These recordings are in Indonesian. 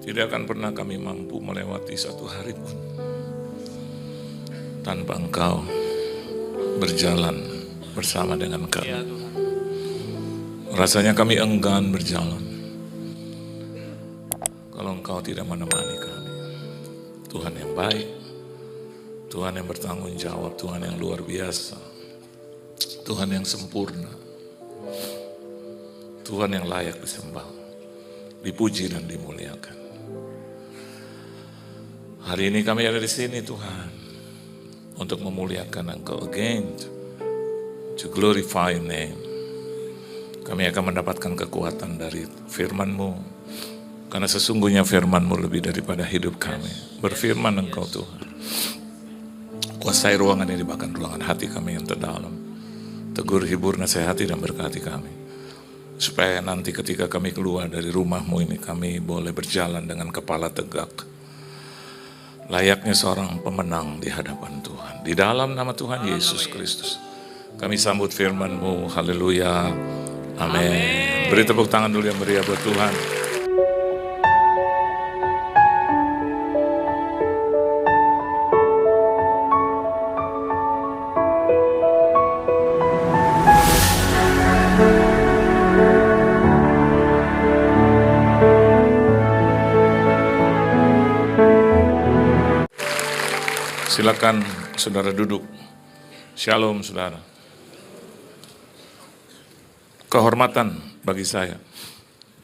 Tidak akan pernah kami mampu melewati satu hari pun tanpa Engkau berjalan bersama dengan kami. Ya Tuhan. Rasanya kami enggan berjalan kalau Engkau tidak menemani kami. Tuhan yang baik, Tuhan yang bertanggung jawab, Tuhan yang luar biasa, Tuhan yang sempurna, Tuhan yang layak disembah, dipuji dan dimuliakan. Hari ini kami ada di sini Tuhan, untuk memuliakan Engkau again, to glorify your name. Kami akan mendapatkan kekuatan dari firman-Mu, karena sesungguhnya firman-Mu lebih daripada hidup kami. Berfirman Engkau Tuhan, kuasai ruangan ini, bahkan ruangan hati kami yang terdalam. Tegur, hibur, nasihati dan berkati kami, supaya nanti ketika kami keluar dari rumah-Mu ini, kami boleh berjalan dengan kepala tegak, layaknya seorang pemenang di hadapan Tuhan. Di dalam nama Tuhan Yesus Kristus, kami sambut firman-Mu. Haleluya. Amin. Beri tepuk tangan dulu yang meriah buat Tuhan. Silakan saudara duduk. Shalom saudara. Kehormatan bagi saya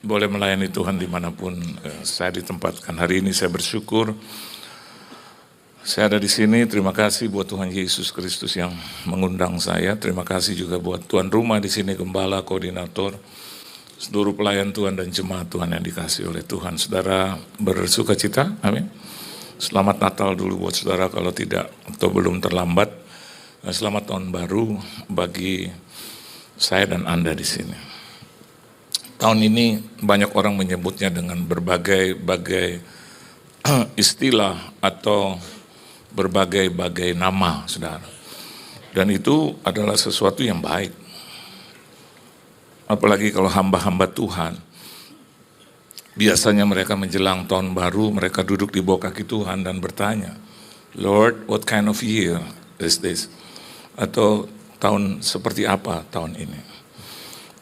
boleh melayani Tuhan dimanapun saya ditempatkan. Hari ini saya bersyukur saya ada di sini. Terima kasih buat Tuhan Yesus Kristus yang mengundang saya. Terima kasih juga buat tuan rumah di sini, gembala, koordinator, seluruh pelayan Tuhan dan jemaat Tuhan yang dikasihi oleh Tuhan. Saudara bersuka cita, amin. Selamat Natal dulu buat saudara kalau tidak atau belum terlambat. Selamat tahun baru bagi saya dan Anda di sini. Tahun ini banyak orang menyebutnya dengan berbagai istilah atau berbagai nama, saudara. Dan itu adalah sesuatu yang baik. Apalagi kalau hamba-hamba Tuhan. Biasanya mereka menjelang tahun baru, mereka duduk di bawah kaki Tuhan dan bertanya, Lord, what kind of year is this? Atau tahun seperti apa tahun ini?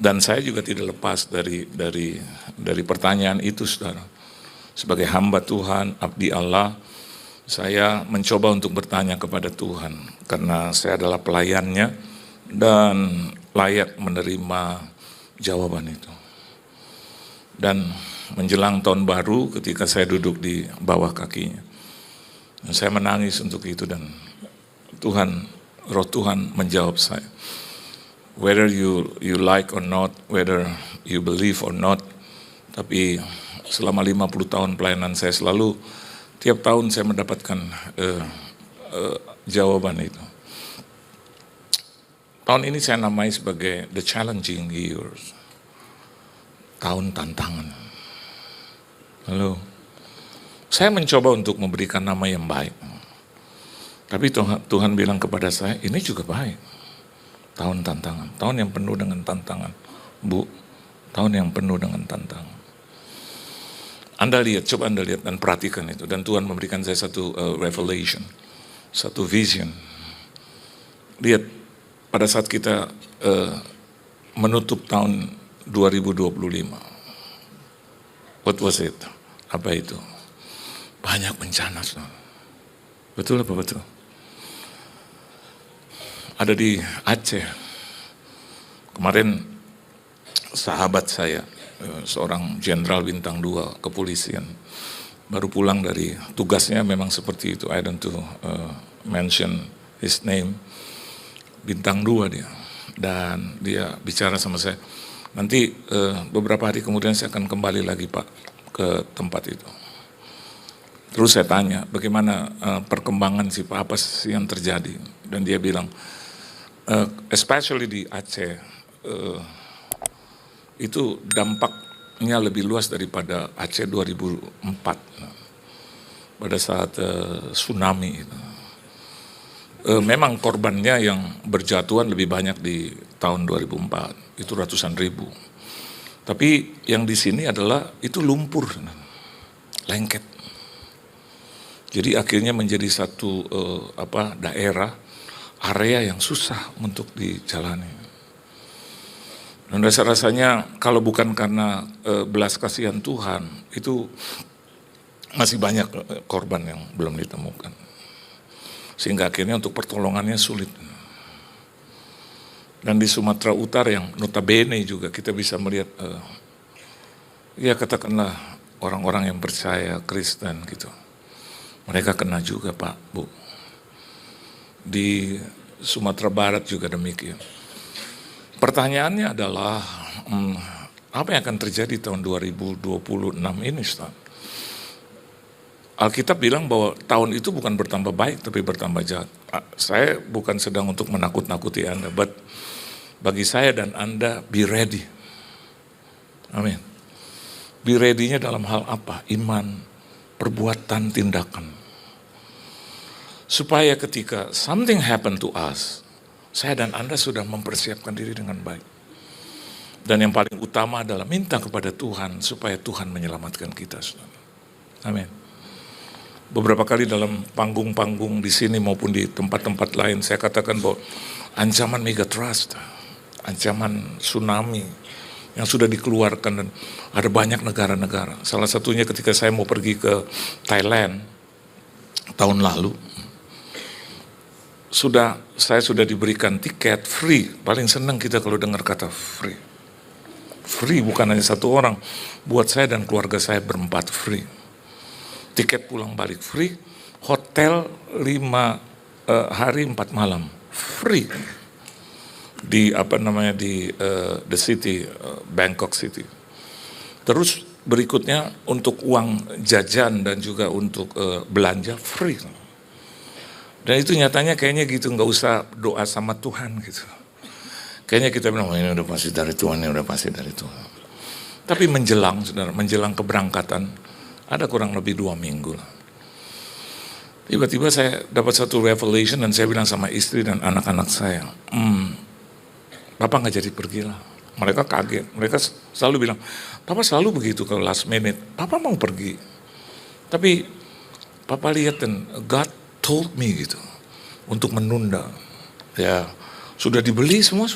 Dan saya juga tidak lepas dari pertanyaan itu, saudara. Sebagai hamba Tuhan, abdi Allah, saya mencoba untuk bertanya kepada Tuhan, karena saya adalah pelayannya dan layak menerima jawaban itu. Dan menjelang tahun baru ketika saya duduk di bawah kakinya, saya menangis untuk itu dan Roh Tuhan menjawab saya. Whether you like or not, whether you believe or not, tapi selama 50 tahun pelayanan saya selalu, tiap tahun saya mendapatkan jawaban itu. Tahun ini saya namai sebagai the challenging years, tahun tantangan. Lalu, saya mencoba untuk memberikan nama yang baik. Tapi Tuhan bilang kepada saya, ini juga baik. Tahun tantangan, tahun yang penuh dengan tantangan. Bu, tahun yang penuh dengan tantangan. Coba Anda lihat dan perhatikan itu. Dan Tuhan memberikan saya satu revelation, satu vision. Lihat, pada saat kita menutup tahun 2025. What was it? Apa itu? Banyak bencana. Betul apa betul? Ada di Aceh. Kemarin sahabat saya, seorang jenderal bintang 2 kepolisian, baru pulang dari tugasnya memang seperti itu. I don't mention his name. Bintang 2 dia. Dan dia bicara sama saya. Nanti beberapa hari kemudian saya akan kembali lagi Pak ke tempat itu. Terus saya tanya bagaimana perkembangan sih Pak, apa sih yang terjadi? Dan dia bilang, especially di Aceh, itu dampaknya lebih luas daripada Aceh 2004 pada saat tsunami itu. Memang korbannya yang berjatuhan lebih banyak di tahun 2004, itu ratusan ribu. Tapi yang di sini adalah itu lumpur. lengket. Jadi akhirnya menjadi satu daerah, area yang susah untuk dijalani. Dan rasa-rasanya kalau bukan karena belas kasihan Tuhan, itu masih banyak korban yang belum ditemukan. Sehingga akhirnya untuk pertolongannya sulit. Dan di Sumatera Utara yang notabene juga kita bisa melihat, ya katakanlah orang-orang yang percaya Kristen gitu. Mereka kena juga Pak, Bu. Di Sumatera Barat juga demikian. Pertanyaannya adalah, apa yang akan terjadi tahun 2026 ini, Ustaz? Alkitab bilang bahwa tahun itu bukan bertambah baik, tapi bertambah jahat. Saya bukan sedang untuk menakut-nakuti Anda, but bagi saya dan Anda, be ready. Amin. Be ready-nya dalam hal apa? Iman, perbuatan, tindakan. Supaya ketika something happen to us, saya dan Anda sudah mempersiapkan diri dengan baik. Dan yang paling utama adalah minta kepada Tuhan supaya Tuhan menyelamatkan kita. Amin. Beberapa kali dalam panggung-panggung di sini maupun di tempat-tempat lain saya katakan bahwa ancaman megatrust, ancaman tsunami yang sudah dikeluarkan dan ada banyak negara-negara. Salah satunya ketika saya mau pergi ke Thailand tahun lalu, saya sudah diberikan tiket free. Paling senang kita kalau dengar kata free. Free bukan hanya satu orang, buat saya dan keluarga saya berempat free. Tiket pulang balik free, hotel 5 hari 4 malam free di the city, Bangkok City. Terus berikutnya untuk uang jajan dan juga untuk belanja free. Dan itu nyatanya kayaknya gitu, nggak usah doa sama Tuhan gitu. Kayaknya kita bilang, ini udah pasti dari Tuhan, ini udah pasti dari Tuhan. Tapi menjelang, saudara, menjelang keberangkatan, ada kurang lebih 2 minggu lah. Tiba-tiba saya dapat satu revelation dan saya bilang sama istri dan anak-anak saya, Papa nggak jadi pergi lah. Mereka kaget, mereka selalu bilang, Papa selalu begitu kalau last minute, Papa mau pergi. Tapi Papa lihat dan God told me gitu, untuk menunda. Ya, sudah dibeli semua.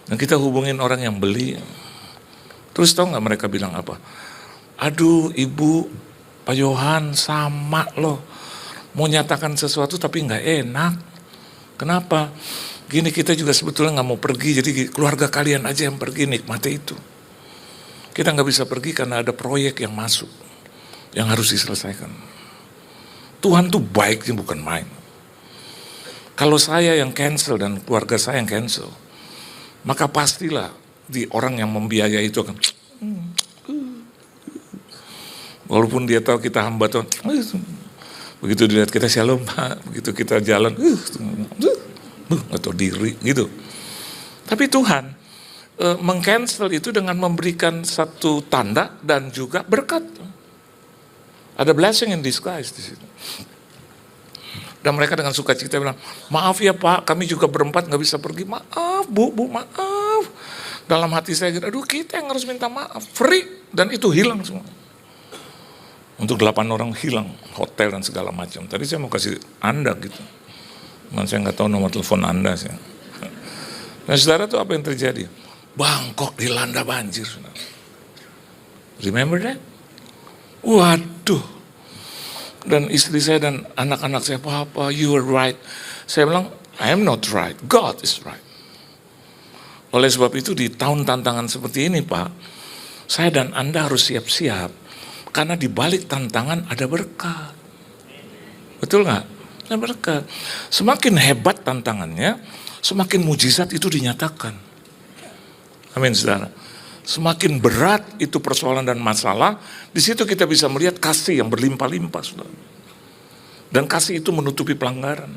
Dan kita hubungin orang yang beli. Terus tahu nggak mereka bilang apa? Aduh Ibu, Pak Yohan sama loh. Mau nyatakan sesuatu tapi nggak enak. Kenapa? Gini, kita juga sebetulnya nggak mau pergi, jadi keluarga kalian aja yang pergi, nikmati itu. Kita nggak bisa pergi karena ada proyek yang masuk, yang harus diselesaikan. Tuhan tuh baiknya bukan main. Kalau saya yang cancel dan keluarga saya yang cancel, maka pastilah di orang yang membiayai itu akan, walaupun dia tahu kita hamba Tuhan, begitu dilihat kita shalom Pak, begitu kita jalan, atau diri gitu. Tapi Tuhan meng-cancel itu dengan memberikan satu tanda dan juga berkat. Ada blessing in disguise di situ. Dan mereka dengan sukacita bilang, maaf ya Pak, kami juga berempat nggak bisa pergi. Maaf Bu, maaf. Dalam hati saya, aduh kita yang harus minta maaf. Free, dan itu hilang semua. Untuk 8 orang hilang, hotel dan segala macam. Tadi saya mau kasih Anda gitu. Cuman saya nggak tahu nomor telepon Anda sih. Nah saudara tuh apa yang terjadi? Bangkok dilanda banjir. Saudara. Remember that? Waduh. Dan istri saya dan anak-anak saya, Papa, you are right. Saya bilang, I am not right, God is right. Oleh sebab itu di tahun tantangan seperti ini Pak, saya dan Anda harus siap-siap. Karena di balik tantangan ada berkat. Betul nggak? Ada berkat. Semakin hebat tantangannya, semakin mujizat itu dinyatakan. Amin saudara. Semakin berat itu persoalan dan masalah, di situ kita bisa melihat kasih yang berlimpah-limpah, saudara. Dan kasih itu menutupi pelanggaran.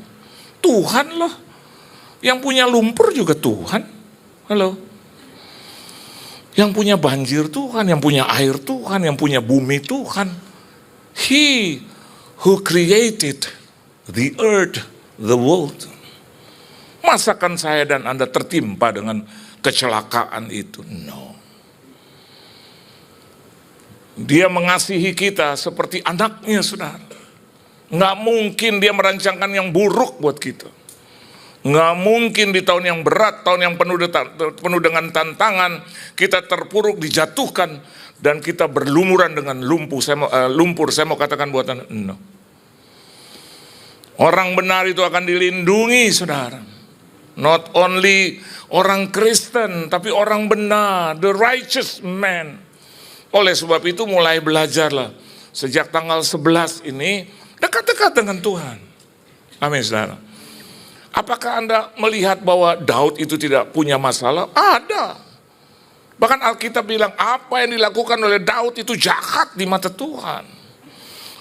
Tuhan loh, yang punya lumpur juga Tuhan. Halo. Yang punya banjir Tuhan, yang punya air Tuhan, yang punya bumi Tuhan. He who created the earth, the world. Masakan saya dan Anda tertimpa dengan kecelakaan itu? No. Dia mengasihi kita seperti anaknya, saudara. Nggak mungkin dia merancangkan yang buruk buat kita. Nggak mungkin di tahun yang berat, tahun yang penuh dengan tantangan, kita terpuruk, dijatuhkan, dan kita berlumuran dengan lumpur. Saya mau katakan buat Anda, no. Orang benar itu akan dilindungi, saudara. Not only orang Kristen, tapi orang benar, the righteous man. Oleh sebab itu mulai belajarlah. Sejak tanggal 11 ini, dekat-dekat dengan Tuhan. Amin, saudara. Apakah Anda melihat bahwa Daud itu tidak punya masalah? Ada. Bahkan Alkitab bilang apa yang dilakukan oleh Daud itu jahat di mata Tuhan.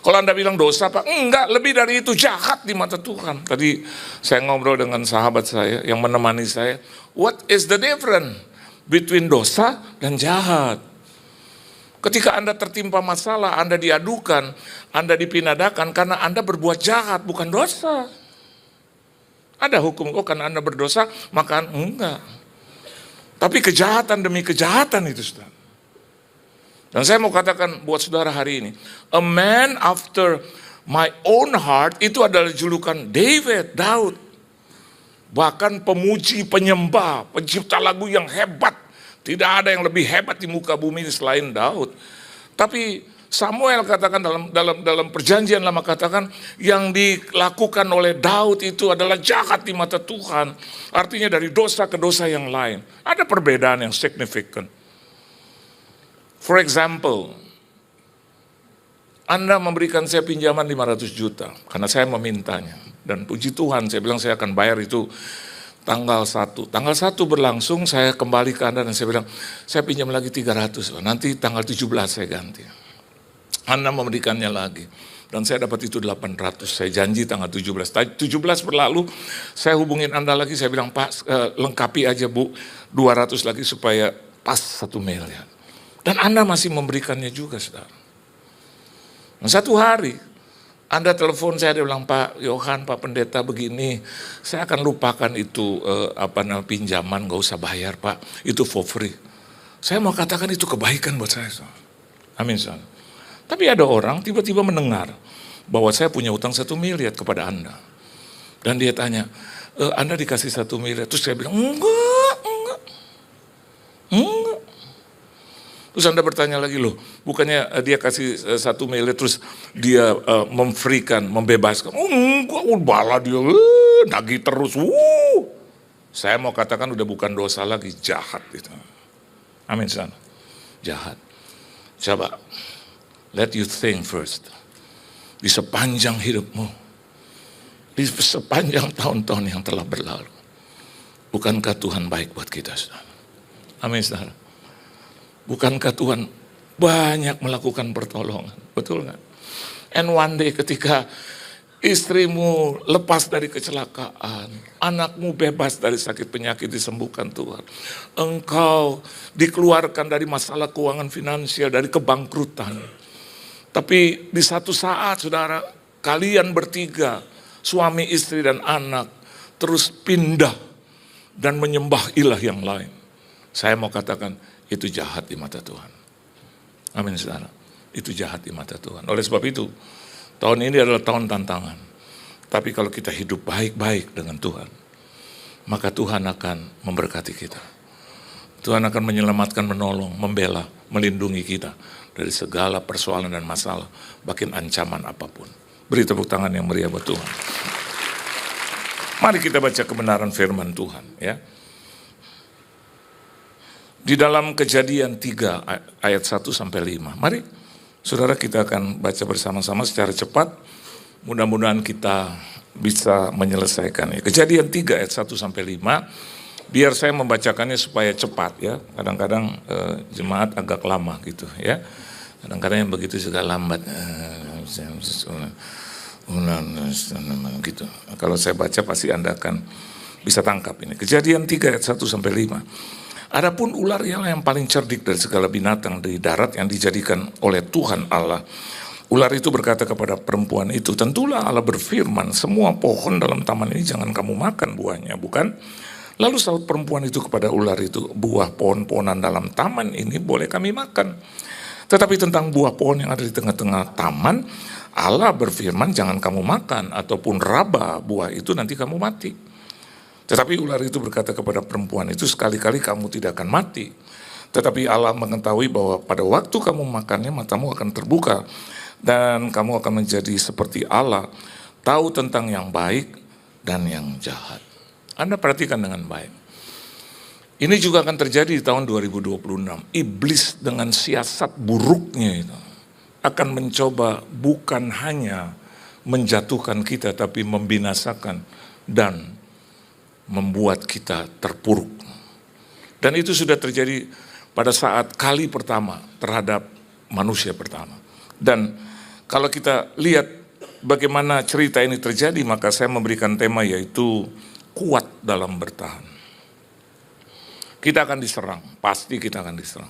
Kalau Anda bilang dosa, Pak, enggak, lebih dari itu, jahat di mata Tuhan. Tadi saya ngobrol dengan sahabat saya yang menemani saya. What is the difference between dosa dan jahat? Ketika Anda tertimpa masalah, Anda diadukan, Anda dipinadakan karena Anda berbuat jahat, bukan dosa. Ada hukum, karena Anda berdosa, maka enggak. Tapi kejahatan demi kejahatan itu, saudara. Dan saya mau katakan buat saudara hari ini, a man after my own heart itu adalah julukan Daud. Bahkan pemuji, penyembah, pencipta lagu yang hebat. Tidak ada yang lebih hebat di muka bumi selain Daud. Tapi Samuel katakan dalam perjanjian lama katakan yang dilakukan oleh Daud itu adalah jahat di mata Tuhan. Artinya dari dosa ke dosa yang lain. Ada perbedaan yang signifikan. For example, Anda memberikan saya pinjaman 500 juta karena saya memintanya. Dan puji Tuhan, saya bilang saya akan bayar itu tanggal 1. Tanggal 1 berlangsung, saya kembali ke Anda dan saya bilang, saya pinjam lagi 300, nanti tanggal 17 saya ganti. Anda memberikannya lagi. Dan saya dapat itu 800, saya janji tanggal 17. 17 berlalu, saya hubungin Anda lagi, saya bilang, Pak, lengkapi aja Bu, 200 lagi supaya pas 1 miliar. Dan Anda masih memberikannya juga, saudara. Nah, satu hari, Anda telepon saya, dia bilang, Pak Yohan, Pak Pendeta begini, saya akan lupakan itu pinjaman, gak usah bayar Pak, itu for free. Saya mau katakan itu kebaikan buat saya, saudara. Amin, saudara. Tapi ada orang tiba-tiba mendengar bahwa saya punya utang 1 miliar kepada Anda. Dan dia tanya, Anda dikasih 1 miliar, terus saya bilang, enggak. Terus Anda bertanya lagi, loh, bukannya dia kasih 1 miliar terus dia memberikan, membebaskan. Enggak, bala dia, nagih terus. Saya mau katakan udah bukan dosa lagi, jahat itu. Amin, sana. Jahat. Coba, let you think first. Di sepanjang hidupmu, di sepanjang tahun-tahun yang telah berlalu, bukankah Tuhan baik buat kita, saudara? Amin, saudara. Bukankah Tuhan banyak melakukan pertolongan? Betul nggak? And one day ketika istrimu lepas dari kecelakaan, anakmu bebas dari sakit penyakit disembuhkan Tuhan. Engkau dikeluarkan dari masalah keuangan finansial, dari kebangkrutan. Tapi di satu saat, saudara, kalian bertiga, suami, istri, dan anak, terus pindah dan menyembah ilah yang lain. Saya mau katakan, itu jahat di mata Tuhan. Amin, saudara. Itu jahat di mata Tuhan. Oleh sebab itu, tahun ini adalah tahun tantangan. Tapi kalau kita hidup baik-baik dengan Tuhan, maka Tuhan akan memberkati kita. Tuhan akan menyelamatkan, menolong, membela, melindungi kita dari segala persoalan dan masalah, bahkan ancaman apapun. Beri tepuk tangan yang meriah buat Tuhan. Mari kita baca kebenaran firman Tuhan, ya. Di dalam Kejadian 3 ayat 1 sampai 5. Mari saudara kita akan baca bersama-sama secara cepat. Mudah-mudahan kita bisa menyelesaikan. Kejadian 3 ayat 1 sampai 5. Biar saya membacakannya supaya cepat, ya. Kadang-kadang jemaat agak lama gitu, ya. Kadang-kadang yang begitu juga lambat. Gitu. Kalau saya baca pasti Anda akan bisa tangkap ini. Kejadian 3 ayat 1 sampai 5. Adapun ular ialah yang paling cerdik dari segala binatang di darat yang dijadikan oleh Tuhan Allah. Ular itu berkata kepada perempuan itu, tentulah Allah berfirman, semua pohon dalam taman ini jangan kamu makan buahnya, bukan? Lalu sahut perempuan itu kepada ular itu, buah pohon-pohonan dalam taman ini boleh kami makan. Tetapi tentang buah pohon yang ada di tengah-tengah taman, Allah berfirman, jangan kamu makan, ataupun raba buah itu nanti kamu mati. Tetapi ular itu berkata kepada perempuan itu, sekali-kali kamu tidak akan mati. Tetapi Allah mengetahui bahwa pada waktu kamu makannya, matamu akan terbuka, dan kamu akan menjadi seperti Allah, tahu tentang yang baik dan yang jahat. Anda perhatikan dengan baik. Ini juga akan terjadi di tahun 2026. Iblis dengan siasat buruknya itu akan mencoba bukan hanya menjatuhkan kita, tapi membinasakan dan membuat kita terpuruk. Dan itu sudah terjadi pada saat kali pertama terhadap manusia pertama. Dan kalau kita lihat bagaimana cerita ini terjadi, maka saya memberikan tema yaitu kuat dalam bertahan. Kita akan diserang, pasti kita akan diserang.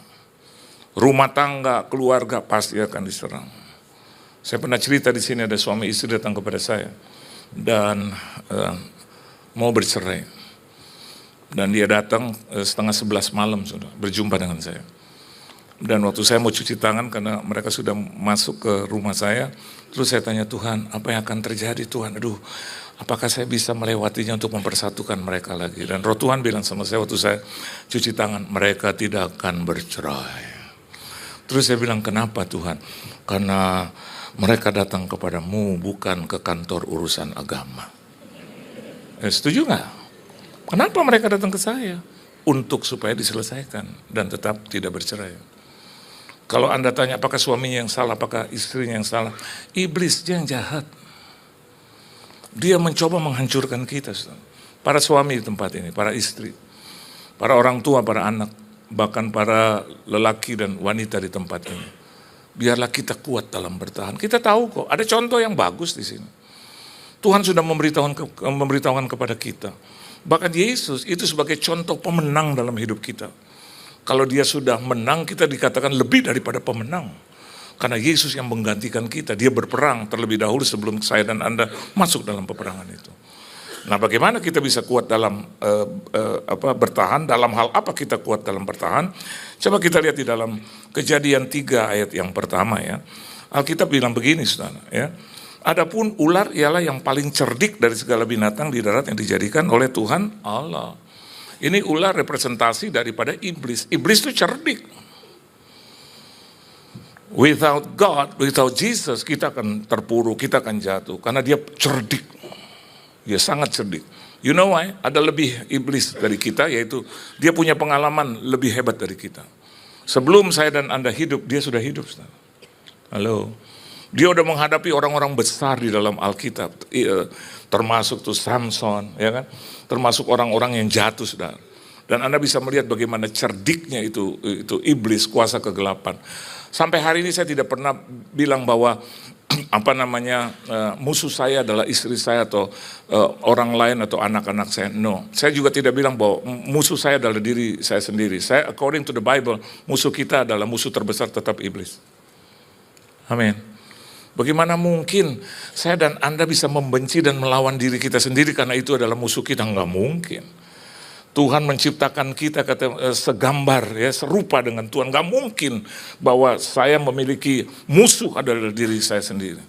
Rumah tangga, keluarga pasti akan diserang. Saya pernah cerita di sini ada suami istri datang kepada saya dan mau bercerai. Dan dia datang setengah 11 malam sudah berjumpa dengan saya. Dan waktu saya mau cuci tangan karena mereka sudah masuk ke rumah saya, terus saya tanya, Tuhan, apa yang akan terjadi Tuhan? Aduh, apakah saya bisa melewatinya untuk mempersatukan mereka lagi? Dan Roh Tuhan bilang sama saya waktu saya cuci tangan, mereka tidak akan bercerai. Terus saya bilang, kenapa Tuhan? Karena mereka datang kepadamu bukan ke kantor urusan agama. Setuju nggak? Kenapa mereka datang ke saya? Untuk supaya diselesaikan dan tetap tidak bercerai. Kalau Anda tanya apakah suaminya yang salah, apakah istrinya yang salah, iblis dia yang jahat. Dia mencoba menghancurkan kita. Para suami di tempat ini, para istri, para orang tua, para anak, bahkan para lelaki dan wanita di tempat ini. Biarlah kita kuat dalam bertahan. Kita tahu kok, ada contoh yang bagus di sini. Tuhan sudah memberitahukan kepada kita. Bahkan Yesus itu sebagai contoh pemenang dalam hidup kita. Kalau dia sudah menang, kita dikatakan lebih daripada pemenang. Karena Yesus yang menggantikan kita, dia berperang terlebih dahulu sebelum saya dan Anda masuk dalam peperangan itu. Nah, bagaimana kita bisa kuat dalam bertahan, dalam hal apa kita kuat dalam bertahan? Coba kita lihat di dalam Kejadian 3 ayat yang pertama ya. Alkitab bilang begini, saudara ya. Adapun ular ialah yang paling cerdik dari segala binatang di darat yang dijadikan oleh Tuhan Allah. Ini ular representasi daripada iblis. Iblis itu cerdik. Without God, without Jesus, kita akan terpuruk, kita akan jatuh. Karena dia cerdik. Dia sangat cerdik. You know why? Ada lebih iblis dari kita, yaitu dia punya pengalaman lebih hebat dari kita. Sebelum saya dan Anda hidup, dia sudah hidup. Halo. Dia udah menghadapi orang-orang besar di dalam Alkitab. Termasuk tuh Samson, ya kan? Termasuk orang-orang yang jatuh, saudara. Dan Anda bisa melihat bagaimana cerdiknya itu iblis, kuasa kegelapan. Sampai hari ini saya tidak pernah bilang bahwa musuh saya adalah istri saya atau orang lain atau anak-anak saya. No, saya juga tidak bilang bahwa musuh saya adalah diri saya sendiri. Saya, according to the Bible, musuh kita adalah musuh terbesar tetap iblis. Amin. Bagaimana mungkin saya dan Anda bisa membenci dan melawan diri kita sendiri karena itu adalah musuh kita? Enggak mungkin. Tuhan menciptakan kita segambar, ya, serupa dengan Tuhan. Enggak mungkin bahwa saya memiliki musuh adalah diri saya sendiri.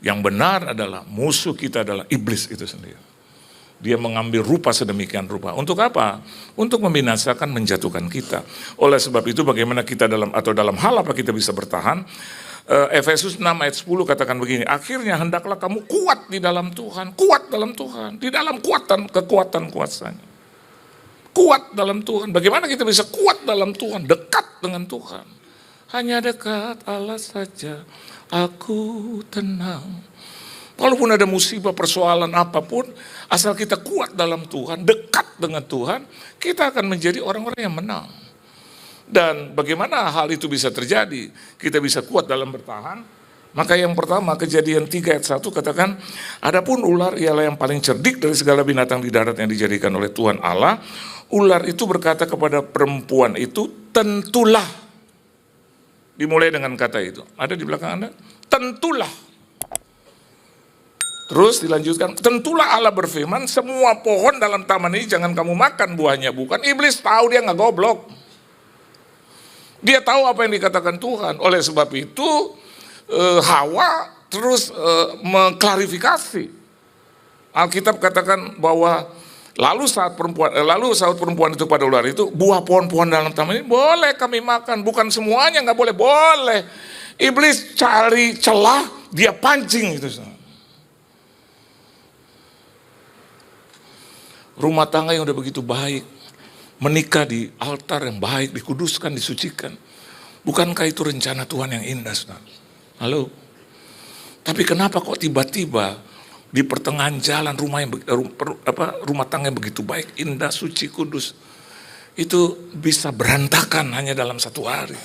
Yang benar adalah musuh kita adalah iblis itu sendiri. Dia mengambil rupa sedemikian rupa. Untuk apa? Untuk membinasakan, menjatuhkan kita. Oleh sebab itu bagaimana kita dalam hal apa kita bisa bertahan? Efesus 6 ayat 10 katakan begini, akhirnya hendaklah kamu kuat di dalam Tuhan, kuat dalam Tuhan, di dalam kekuatan kuasanya. Kuat dalam Tuhan. Bagaimana kita bisa kuat dalam Tuhan? Dekat dengan Tuhan. Hanya dekat Allah saja, aku tenang. Walaupun ada musibah, persoalan apapun, asal kita kuat dalam Tuhan, dekat dengan Tuhan, kita akan menjadi orang-orang yang menang. Dan bagaimana hal itu bisa terjadi? Kita bisa kuat dalam bertahan. Maka yang pertama, Kejadian 3 ayat 1 katakan, adapun ular ialah yang paling cerdik dari segala binatang di darat yang dijadikan oleh Tuhan Allah. Ular itu berkata kepada perempuan itu, tentulah. Dimulai dengan kata itu. Ada di belakang Anda? Tentulah. Terus dilanjutkan, tentulah Allah berfirman, semua pohon dalam taman ini jangan kamu makan buahnya. Bukan, iblis tahu, dia nggak goblok. Dia tahu apa yang dikatakan Tuhan. Oleh sebab itu Hawa terus mengklarifikasi. Alkitab katakan bahwa lalu saat perempuan itu pada ular itu, buah pohon-pohon dalam taman ini boleh kami makan, bukan semuanya nggak boleh, boleh. Iblis cari celah, dia pancing itu. Rumah tangga yang udah begitu baik, menikah di altar yang baik, dikuduskan, disucikan. Bukankah itu rencana Tuhan yang indah, saudara? Halo? Tapi kenapa kok tiba-tiba di pertengahan jalan rumah tangga yang begitu baik, indah, suci, kudus, itu bisa berantakan hanya dalam 1 hari.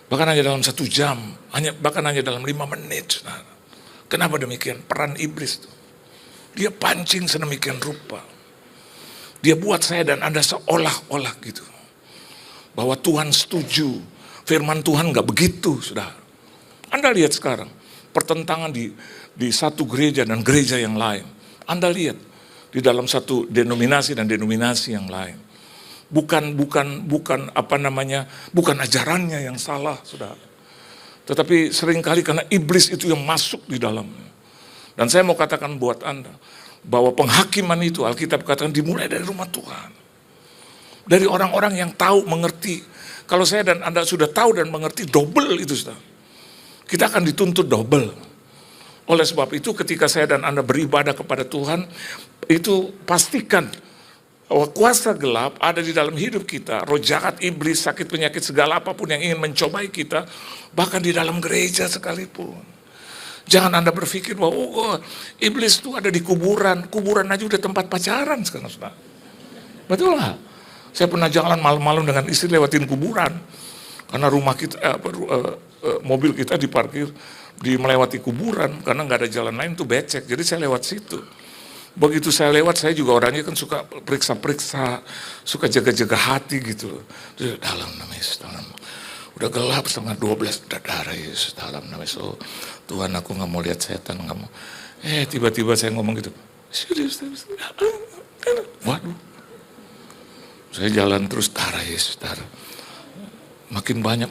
Bahkan hanya dalam 1 jam, bahkan hanya dalam 5 menit. Saudara. Kenapa demikian? Peran iblis itu. Dia pancing sedemikian rupa. Dia buat saya dan Anda seolah-olah gitu. Bahwa Tuhan setuju. Firman Tuhan gak begitu, saudara. Anda lihat sekarang, pertentangan di satu gereja dan gereja yang lain. Anda lihat, di dalam satu denominasi dan denominasi yang lain. Bukan ajarannya yang salah, saudara. Tetapi seringkali karena iblis itu yang masuk di dalamnya. Dan saya mau katakan buat Anda, bahwa penghakiman itu Alkitab katakan dimulai dari rumah Tuhan. Dari orang-orang yang tahu, mengerti. Kalau saya dan Anda sudah tahu dan mengerti, double itu, saudara. Kita akan dituntut double. Oleh sebab itu ketika saya dan Anda beribadah kepada Tuhan, itu pastikan bahwa kuasa gelap ada di dalam hidup kita. Roh jahat, iblis, sakit, penyakit, segala apapun yang ingin mencobai kita, bahkan di dalam gereja sekalipun. Jangan Anda berpikir bahwa iblis itu ada di kuburan. Kuburan aja udah tempat pacaran sekarang, saudara. Betul nggak? Saya pernah jalan malam-malam dengan istri lewatin kuburan. Karena rumah kita, mobil kita diparkir melewati kuburan. Karena nggak ada jalan lain tuh becek. Jadi saya lewat situ. Begitu saya lewat, saya juga orangnya kan suka periksa-periksa, suka jaga-jaga hati gitu. Dalam nama Yesus, dalam. Udah gelap 11:30, darah Yesus, dalam nama Yesus. Oh, Tuhan, aku nggak mau lihat setan, nggak mau. Tiba-tiba saya ngomong gitu. Serius. Waduh. Saya jalan terus, darah Yesus, darah. Makin banyak.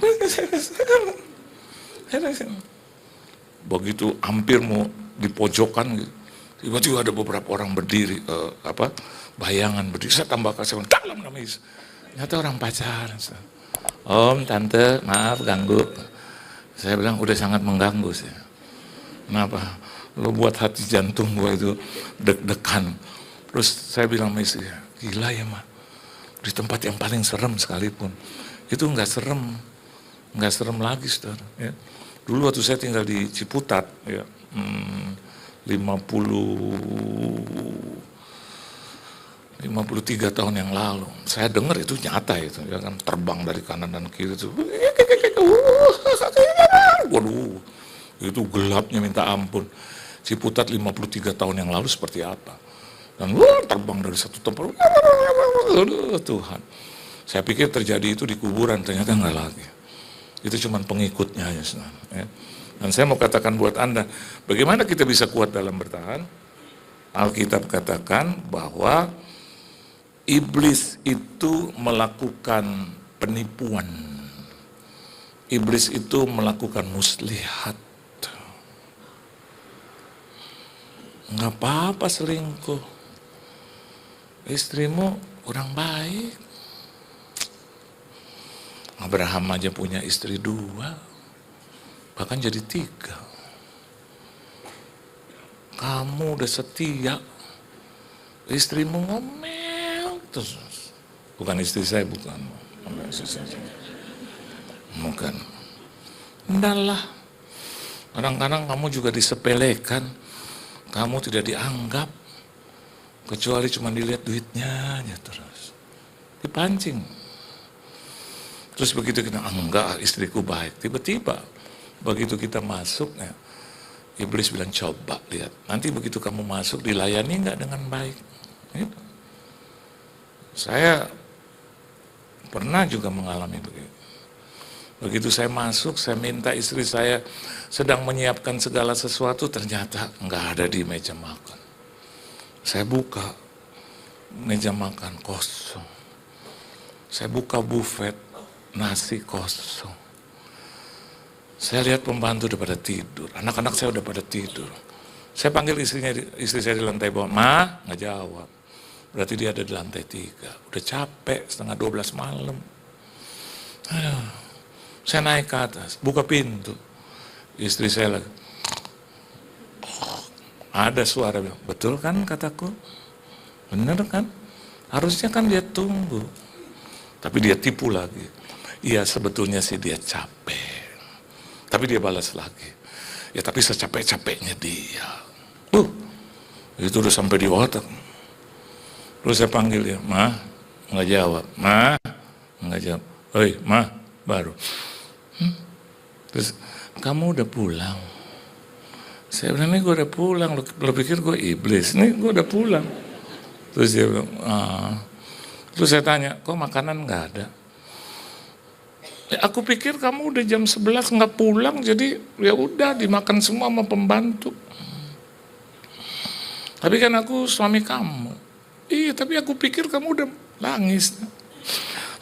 Begitu hampir mau di pojokan gitu. Tiba-tiba ada beberapa orang berdiri, bayangan berdiri. Saya tambah kasih dalam nama Yesus. Ternyata orang pacaran. Om, tante, maaf ganggu. Saya bilang udah sangat mengganggu saya. Kenapa? Lo buat hati jantung gue itu deg-degan. Terus saya bilang sama istri, gila ya mah. Di tempat yang paling serem sekalipun. Itu nggak serem lagi, saudara. Ya. Dulu waktu saya tinggal di Ciputat, ya, 53 tahun yang lalu. Saya dengar itu nyata itu, ya kan, terbang dari kanan dan kiri itu. Waduh, itu gelapnya minta ampun. Ciputat 53 tahun yang lalu seperti apa. Dan terbang dari satu tempat. Tuhan. Saya pikir terjadi itu di kuburan, ternyata enggak lagi. Itu cuma pengikutnya aja. Ya. Dan saya mau katakan buat Anda, bagaimana kita bisa kuat dalam bertahan? Alkitab katakan bahwa iblis itu melakukan penipuan. Iblis itu melakukan muslihat. Nggak apa-apa selingkuh. Istrimu kurang baik. Abraham aja punya istri 2. Bahkan jadi 3. Kamu udah setia. Istrimu ngomel terus. Bukan istri saya, bukan. Bukan. Entahlah. Kadang-kadang kamu juga disepelekan. Kamu tidak dianggap. Kecuali cuma dilihat duitnya aja terus. Dipancing. Terus begitu kita, enggak, istriku baik. Tiba-tiba, begitu kita masuk, ya, iblis bilang, coba lihat. Nanti begitu kamu masuk, dilayani enggak dengan baik. Gitu. Saya pernah juga mengalami begitu. Begitu saya masuk, saya minta istri saya sedang menyiapkan segala sesuatu, ternyata enggak ada di meja makan. Saya buka meja makan kosong. Saya buka buffet, nasi kosong. Saya lihat pembantu udah pada tidur, anak-anak saya udah pada tidur. Saya panggil istri saya di lantai bawah, Ma, nggak jawab. Berarti dia ada di lantai 3. Udah capek, setengah 12 malam. Saya naik ke atas, buka pintu. Istri saya lagi. Ada suara bilang, betul kan kataku? Bener kan? Harusnya kan dia tunggu. Tapi dia tipu lagi. Iya, sebetulnya sih dia capek. Tapi dia balas lagi. Ya tapi secapek-capeknya dia. Itu udah sampai di otak. Terus saya panggil dia, Ma, nggak jawab. Ma, nggak jawab. Oi, Ma, baru. Terus, kamu udah pulang? Saya bilang, ini gue udah pulang. Lo pikir gue iblis? Nih gue udah pulang. Terus dia bilang, Terus saya tanya, kok makanan nggak ada? Ya, aku pikir kamu udah jam 11 nggak pulang, jadi ya udah dimakan semua sama pembantu. Tapi kan aku suami kamu. Iya, tapi aku pikir kamu udah nangis.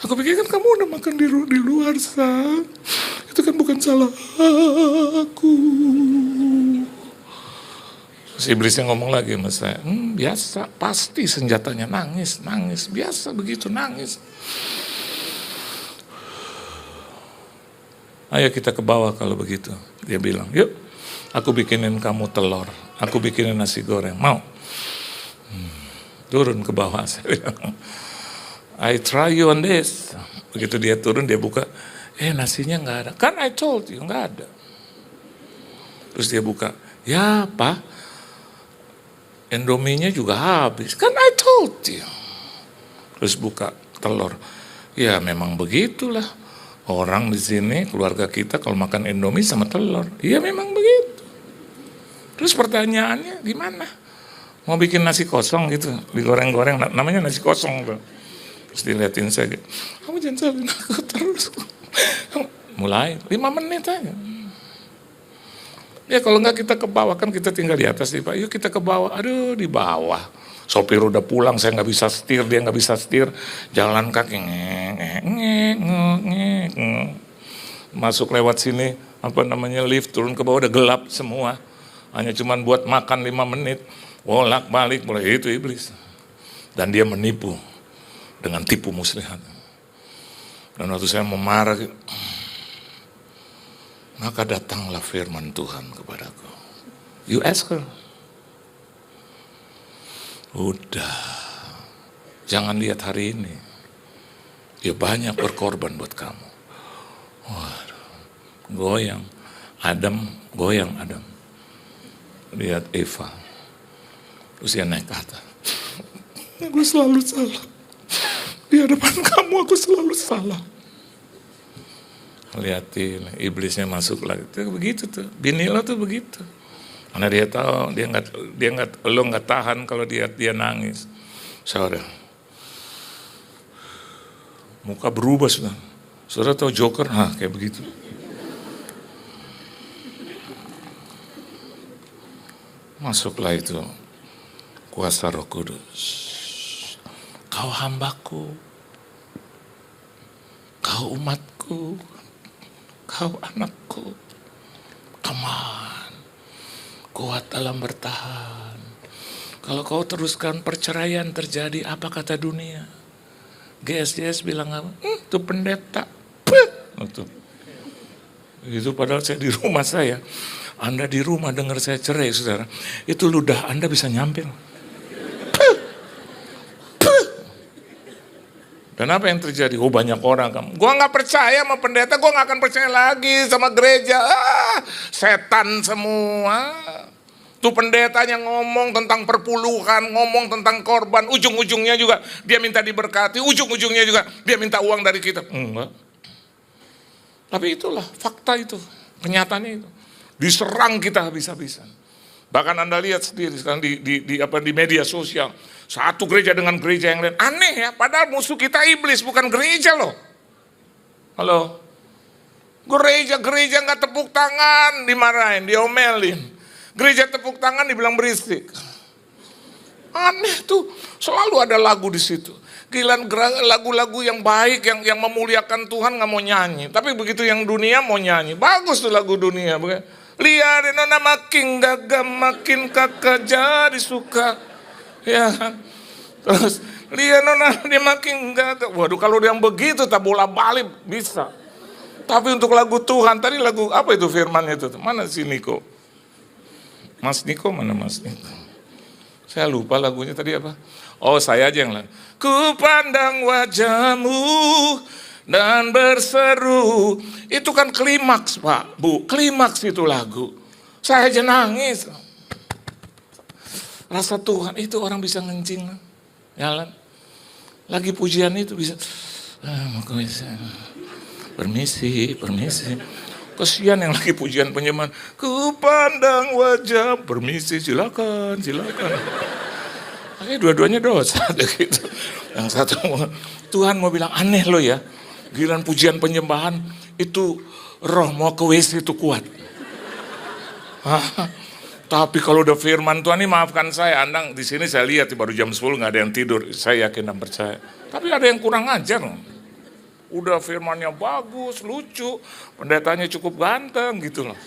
Aku pikir kan kamu udah makan di luar, Sa. Itu kan bukan salah aku. Si iblisnya ngomong lagi sama saya, biasa, pasti senjatanya nangis, biasa begitu nangis. Ayo kita ke bawah kalau begitu. Dia bilang, yuk aku bikinin kamu telur, aku bikinin nasi goreng, mau? Turun ke bawah, saya bilang, I try you on this. Begitu dia turun, dia buka, nasinya nggak ada. Kan I told you, nggak ada. Terus dia buka, ya Pak, Indominya juga habis. Kan I told you. Terus buka telur, ya memang begitulah. Orang di sini, keluarga kita kalau makan Indomie sama telur, iya memang begitu. Terus pertanyaannya gimana? Mau bikin nasi kosong gitu, digoreng-goreng, namanya nasi kosong tuh. Terus diliatin saya, kamu jangan salin aku terus. Mulai 5 menit aja. Ya kalau nggak kita ke bawah, kan kita tinggal di atas nih Pak. Yuk kita ke bawah, aduh di bawah. Sopir udah pulang, saya nggak bisa setir, dia nggak bisa setir, jalan kaki masuk lewat sini, lift, turun ke bawah udah gelap semua, hanya cuman buat makan 5 menit, bolak balik, mulai itu iblis, dan dia menipu dengan tipu muslihat. Dan waktu saya mau marah, maka datanglah firman Tuhan kepadaku, you ask her. Udah, jangan lihat hari ini. Dia banyak berkorban buat kamu. Waduh, goyang Adam. Lihat Eva. Terus dia naik ke atas. Aku selalu salah. Di hadapan kamu aku selalu salah. Lihatin, iblisnya masuk lagi. Itu begitu tuh, bini lo tuh begitu. Karena dia tahu, lo nggak tahan kalau dia nangis. Saudara, muka berubah sudah. Saudara tahu Joker? Kayak begitu. Masuklah itu kuasa Roh Kudus. Kau hambaku, kau umatku, kau anakku. Come on. Kuat dalam bertahan. Kalau kau teruskan perceraian terjadi, apa kata dunia? GSJS bilang apa? Itu pendeta. Itu padahal saya di rumah saya. Anda di rumah dengar saya cerai, saudara. Itu ludah Anda bisa nyampil. Dan apa yang terjadi? Banyak orang kamu. Gua nggak percaya sama pendeta, gua nggak akan percaya lagi sama gereja. Setan semua. Tuh pendetanya ngomong tentang perpuluhan, ngomong tentang korban, ujung-ujungnya juga dia minta diberkati, ujung-ujungnya juga dia minta uang dari kita. Enggak. Tapi itulah fakta itu, kenyataannya itu. Diserang kita habis-habisan. Bahkan Anda lihat sendiri sekarang di media sosial, satu gereja dengan gereja yang lain. Aneh ya, padahal musuh kita iblis, bukan gereja loh. Halo? Gereja nggak tepuk tangan, dimarahin, diomelin. Gereja tepuk tangan dibilang berisik. Aneh tuh, selalu ada lagu di situ. Giliran lagu-lagu yang baik, yang memuliakan Tuhan nggak mau nyanyi. Tapi begitu yang dunia mau nyanyi. Bagus tuh lagu dunia. Lihat nona makin gagah, makin kakak jadi suka. Ya, terus lihat nona dia makin gagah. Waduh, kalau yang begitu tak bola balik bisa. Tapi untuk lagu Tuhan, tadi lagu apa itu firmannya itu? Mana si Niko? Mas Niko, mana Mas Niko? Saya lupa lagunya tadi apa. Oh, saya aja yang lain. Ku pandang wajahmu dan berseru. Itu kan klimaks, Pak, Bu. Klimaks itu lagu. Saya aja nangis. Rasa Tuhan itu orang bisa ngencing. Jalan. Lagi pujian itu bisa. Permisi. Kesian yang lagi pujian penyembahan. Ku pandang wajah. Permisi, silakan. Dua-duanya dosa gitu. Yang satu, Tuhan mau bilang aneh lo ya. Giliran pujian penyembahan itu roh mau ke WC itu kuat. Tapi kalau udah firman Tuhan ini maafkan saya, Anda di sini saya lihat baru jam 10 nggak ada yang tidur. Saya yakin dan percaya. Tapi ada yang kurang ajar. Udah firmannya bagus, lucu, pendetanya cukup ganteng gitu loh.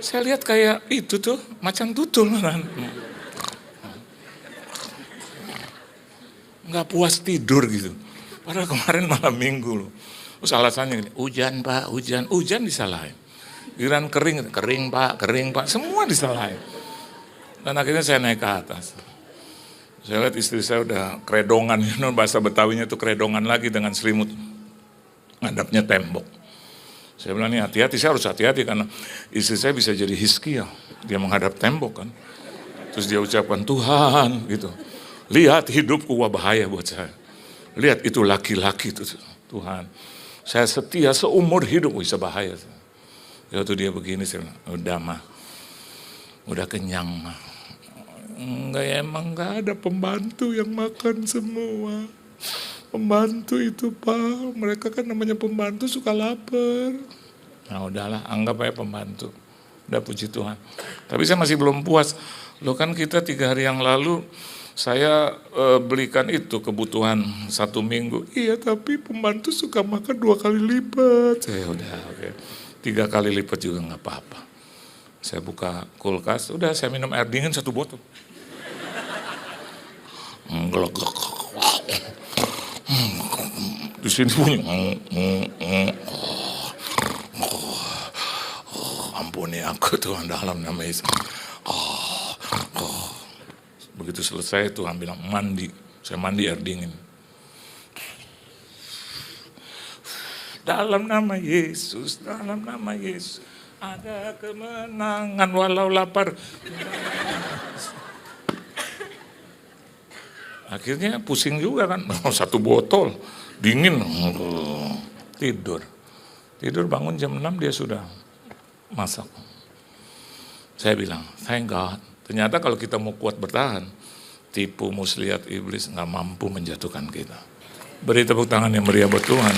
Saya lihat kayak itu tuh, macan tutul kan. Nggak puas tidur gitu. Padahal kemarin malam minggu loh. Terus alasannya gini, hujan Pak, hujan disalahin. Giliran kering Pak, semua disalahin. Dan akhirnya saya naik ke atas. Saya lihat istri saya udah kredongan, bahasa Betawinya tuh kredongan lagi dengan selimut. Ngadapnya tembok. Saya bilang nih hati-hati, saya harus hati-hati karena istri saya bisa jadi Hizkia. Dia menghadap tembok kan. Terus dia ucapkan Tuhan gitu. Lihat hidupku, wah bahaya buat saya. Lihat itu laki-laki itu Tuhan. Saya setia seumur hidup, bisa bahaya. Waktu dia begini saya bilang, udah mah. Udah kenyang mah. Emang enggak ada pembantu yang makan semua. Pembantu itu Pak, mereka kan namanya pembantu suka lapar. Nah udahlah, anggap aja pembantu. Udah puji Tuhan. Tapi saya masih belum puas. Loh kan kita 3 hari yang lalu, saya belikan itu kebutuhan 1 minggu. Iya tapi pembantu suka makan 2 kali lipat. Udah oke. 3 kali lipat juga gak apa-apa. Saya buka kulkas, udah saya minum air dingin 1 botol. Di sini bunyi. Ampuni aku Tuhan dalam nama Yesus. Begitu selesai Tuhan bilang mandi. Saya mandi air dingin. Dalam nama Yesus, ada kemenangan walau lapar. Akhirnya pusing juga kan, 1 botol, dingin, tidur bangun jam 6 dia sudah masak. Saya bilang, thank God, ternyata kalau kita mau kuat bertahan, tipu muslihat iblis gak mampu menjatuhkan kita. Beri tepuk tangan yang meriah buat Tuhan.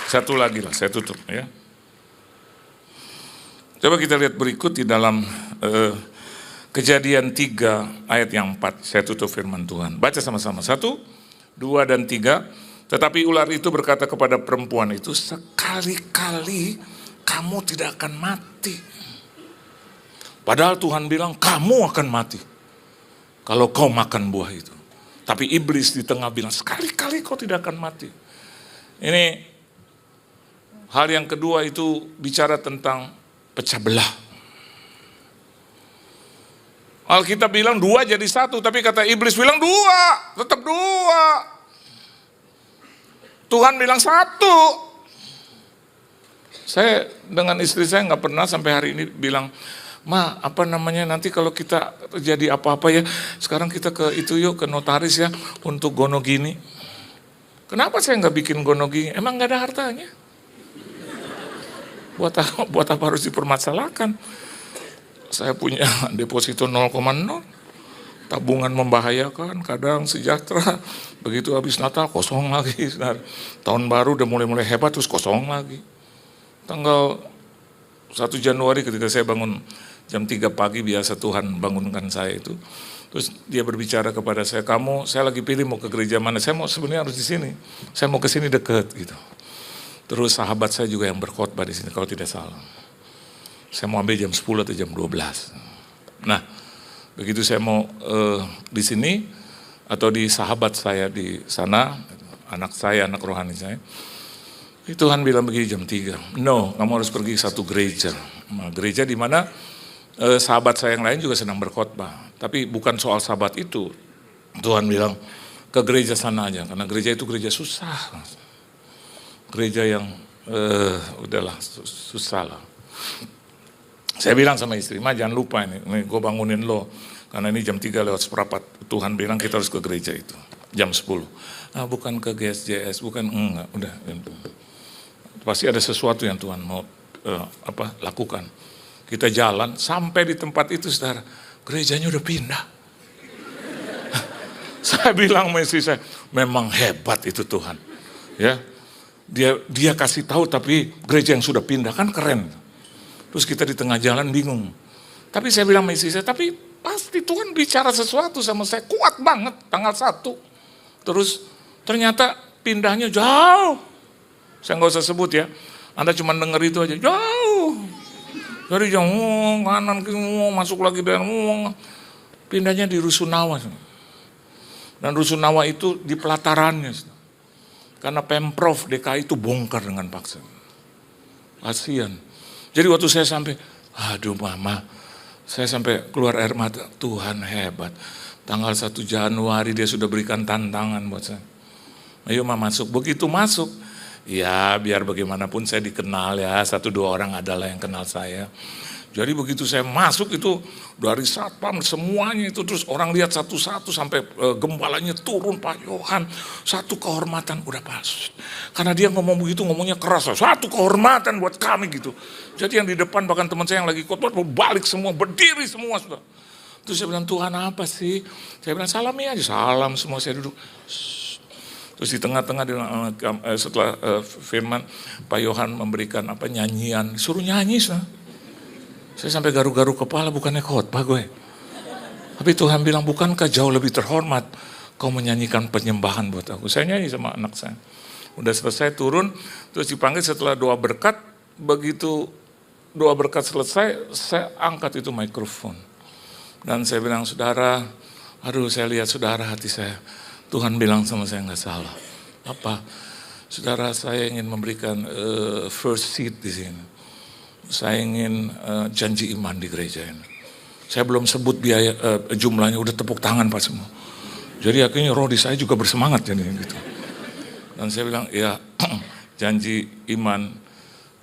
Satu lagi lah, saya tutup ya. Coba kita lihat berikut di dalam Kejadian 3 ayat yang 4, saya tutup firman Tuhan. Baca sama-sama, 1, 2, dan 3. Tetapi ular itu berkata kepada perempuan itu, sekali-kali kamu tidak akan mati. Padahal Tuhan bilang, kamu akan mati kalau kau makan buah itu. Tapi iblis di tengah bilang, sekali-kali kau tidak akan mati. Ini hal yang kedua itu bicara tentang pecah belah. Alkitab bilang 2 jadi 1, tapi kata iblis bilang 2, tetap 2. Tuhan bilang 1. Saya dengan istri saya nggak pernah sampai hari ini bilang, Ma, nanti kalau kita terjadi apa-apa ya, sekarang kita ke itu yuk, ke notaris ya, untuk gono gini. Kenapa saya nggak bikin gono gini? Emang nggak ada hartanya? Buat apa harus dipermasalahkan? Saya punya deposito 0,0, tabungan membahayakan, kadang sejahtera, begitu habis Natal kosong lagi, tahun baru udah mulai hebat terus kosong lagi. Tanggal 1 Januari ketika saya bangun jam 3 pagi biasa Tuhan bangunkan saya itu. Terus dia berbicara kepada saya, saya lagi pilih mau ke gereja mana, saya mau sebenarnya harus di sini, saya mau ke sini deket gitu. Terus sahabat saya juga yang berkhotbah di sini kalau tidak salah. Saya mau ambil jam 10 atau jam 12. Nah, begitu saya mau di sini atau di sahabat saya di sana, anak rohani saya, Tuhan bilang begini jam 3, no, kamu harus pergi ke satu gereja. Nah, gereja di mana sahabat saya yang lain juga sedang berkhotbah. Tapi bukan soal sahabat itu. Tuhan bilang ke gereja sana aja, karena gereja itu gereja susah. Gereja yang udahlah susah lah. Saya bilang sama istri, Ma jangan lupa ini gue bangunin lo. Karena ini jam 3 lewat seperempat. Tuhan bilang kita harus ke gereja itu. Jam 10. Nah, bukan ke GSJS, bukan, enggak, udah. Pasti ada sesuatu yang Tuhan mau lakukan. Kita jalan, sampai di tempat itu saudara, gerejanya udah pindah. Saya bilang sama istri saya, memang hebat itu Tuhan. Ya, dia kasih tahu tapi gereja yang sudah pindah, kan keren. Terus kita di tengah jalan bingung. Tapi saya bilang sama istri saya, tapi pasti Tuhan bicara sesuatu sama saya, kuat banget tanggal 1. Terus ternyata pindahnya jauh. Saya nggak usah sebut ya, Anda cuma denger itu aja, jauh. Dari jauh, kanan, masuk lagi dan pindahnya di Rusunawa. Dan Rusunawa itu di pelatarannya. Karena Pemprov DKI itu bongkar dengan paksa. Kasian. Jadi waktu saya sampai, aduh mama, saya sampai keluar air mata, Tuhan hebat. Tanggal 1 Januari dia sudah berikan tantangan buat saya. Ayo mama masuk, begitu masuk. Ya biar bagaimanapun saya dikenal ya, 1-2 orang adalah yang kenal saya. Jadi begitu saya masuk itu dari satpam semuanya itu, terus orang lihat satu-satu sampai gembalanya turun, Pak Yohan, satu kehormatan udah pas. Karena dia ngomong begitu ngomongnya keras, satu kehormatan buat kami gitu. Jadi yang di depan bahkan teman saya yang lagi khotbah balik semua, berdiri semua sudah. Terus saya bilang, Tuhan apa sih? Saya bilang salami aja, salam semua, saya duduk. Terus di tengah-tengah setelah firman Pak Yohan memberikan nyanyian, suruh nyanyi sah. Saya sampai garu-garu kepala, bukannya khotbah gue. Tapi Tuhan bilang, bukankah jauh lebih terhormat kau menyanyikan penyembahan buat aku. Saya nyanyi sama anak saya. Udah selesai turun, terus dipanggil setelah doa berkat. Begitu doa berkat selesai, saya angkat itu mikrofon. Dan saya bilang, saudara, aduh saya lihat saudara hati saya. Tuhan bilang sama saya, nggak salah. Apa? Saudara, saya ingin memberikan first seat di sini. Saya ingin janji iman di gereja ini. Saya belum sebut biaya jumlahnya, udah tepuk tangan Pak semua. Jadi akhirnya roh di saya juga bersemangat jadi gitu. Dan saya bilang, ya janji iman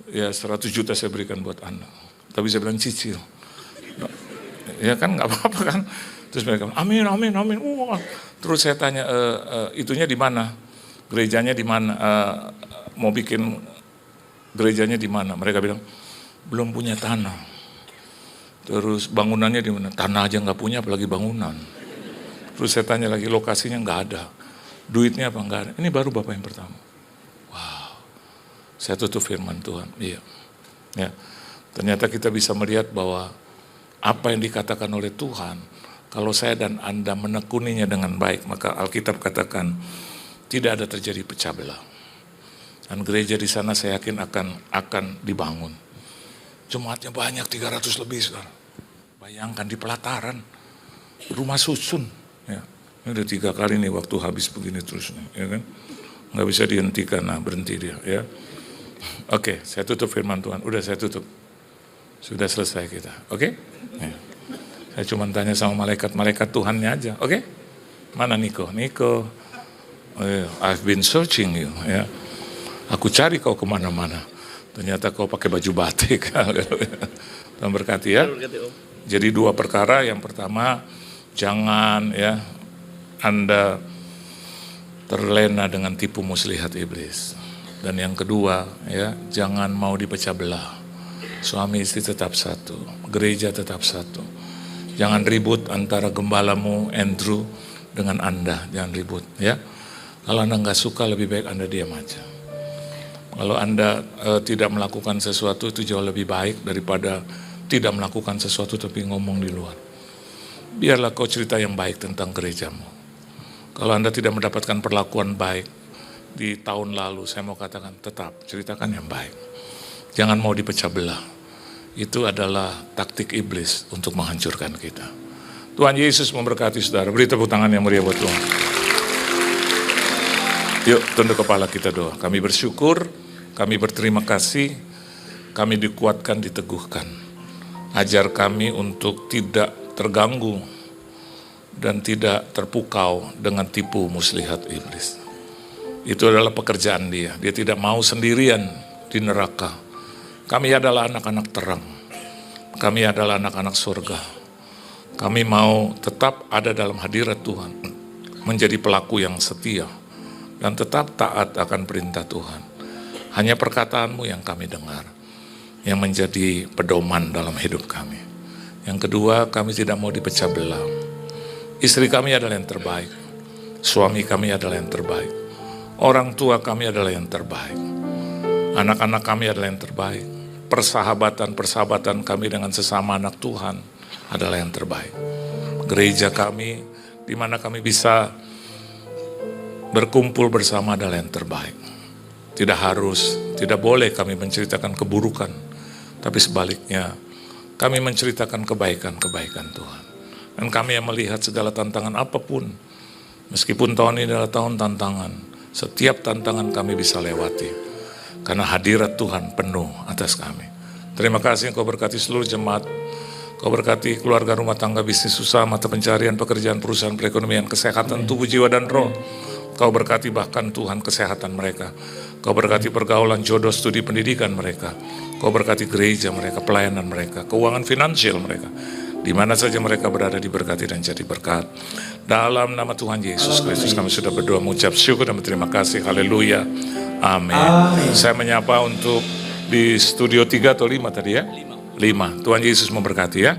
ya 100 juta saya berikan buat Anda. Tapi saya bilang cicil. Ya kan nggak apa-apa kan. Terus mereka, amin, amin, amin. Terus saya tanya, itunya di mana? Gerejanya di mana? Mau bikin gerejanya di mana? Mereka bilang, belum punya tanah. Terus bangunannya di mana? Tanah aja nggak punya, apalagi bangunan. Terus saya tanya lagi, lokasinya nggak ada. Duitnya apa nggak ada? Ini baru Bapak yang pertama. Wow. Saya tutup firman Tuhan. Iya. Ya. Ternyata kita bisa melihat bahwa apa yang dikatakan oleh Tuhan, kalau saya dan Anda menekuninya dengan baik, maka Alkitab katakan tidak ada terjadi pecah belah. Dan gereja di sana saya yakin akan dibangun. Jemaatnya banyak, 300 lebih saudara. Bayangkan di pelataran, rumah susun. Ya. Ini udah 3 kali nih waktu habis begini terus. Ya kan? Nggak bisa dihentikan, nah berhenti dia. Ya. Oke, saya tutup firman Tuhan. Udah saya tutup. Sudah selesai kita. Oke? Ya. Saya cuma tanya sama malaikat Tuhannya aja. Oke? Mana Niko? Niko, I've been searching you. Ya. Aku cari kau kemana-mana. Ternyata kau pakai baju batik. Tuhan berkati ya. Jadi 2 perkara. Yang pertama, jangan ya Anda terlena dengan tipu muslihat iblis. Dan yang kedua, ya jangan mau dipecah belah. Suami istri tetap satu, gereja tetap satu. Jangan ribut antara gembalamu Andrew dengan Anda, jangan ribut ya. Kalau Anda nggak suka, lebih baik Anda diam aja. Kalau Anda tidak melakukan sesuatu itu jauh lebih baik daripada tidak melakukan sesuatu tapi ngomong di luar. Biarlah kau cerita yang baik tentang gerejamu. Kalau Anda tidak mendapatkan perlakuan baik di tahun lalu, saya mau katakan tetap ceritakan yang baik. Jangan mau dipecah belah. Itu adalah taktik iblis untuk menghancurkan kita. Tuhan Yesus memberkati saudara. Beri tepuk tangan yang meriah buat Tuhan. Yuk, tunduk kepala kita doa. Kami bersyukur, kami berterima kasih, kami dikuatkan, diteguhkan. Ajar kami untuk tidak terganggu dan tidak terpukau dengan tipu muslihat iblis. Itu adalah pekerjaan dia. Dia tidak mau sendirian di neraka. Kami adalah anak-anak terang. Kami adalah anak-anak surga. Kami mau tetap ada dalam hadirat Tuhan, menjadi pelaku yang setia, dan tetap taat akan perintah Tuhan. Hanya perkataanmu yang kami dengar, yang menjadi pedoman dalam hidup kami. Yang kedua, kami tidak mau dipecah belah. Istri kami adalah yang terbaik. Suami kami adalah yang terbaik. Orang tua kami adalah yang terbaik. Anak-anak kami adalah yang terbaik. Persahabatan kami dengan sesama anak Tuhan adalah yang terbaik. Gereja kami, di mana kami bisa berkumpul bersama adalah yang terbaik. Tidak boleh kami menceritakan keburukan, tapi sebaliknya, kami menceritakan kebaikan-kebaikan Tuhan. Dan kami yang melihat segala tantangan apapun, meskipun tahun ini adalah tahun tantangan, setiap tantangan kami bisa lewati. Karena hadirat Tuhan penuh atas kami. Terima kasih Engkau berkati seluruh jemaat. Kau berkati keluarga, rumah tangga, bisnis, usaha, mata pencarian, pekerjaan, perusahaan, perekonomian, kesehatan, tubuh, jiwa, dan roh. Kau berkati bahkan Tuhan kesehatan mereka. Kau berkati pergaulan, jodoh, studi, pendidikan mereka. Kau berkati gereja mereka, pelayanan mereka, keuangan finansial mereka. Di mana saja mereka berada diberkati dan jadi berkat. Dalam nama Tuhan Yesus Kristus kami sudah berdoa, mengucap syukur dan berterima kasih. Haleluya. Amin. Saya menyapa untuk di studio 3 atau 5 tadi ya? 5. Tuhan Yesus memberkati ya.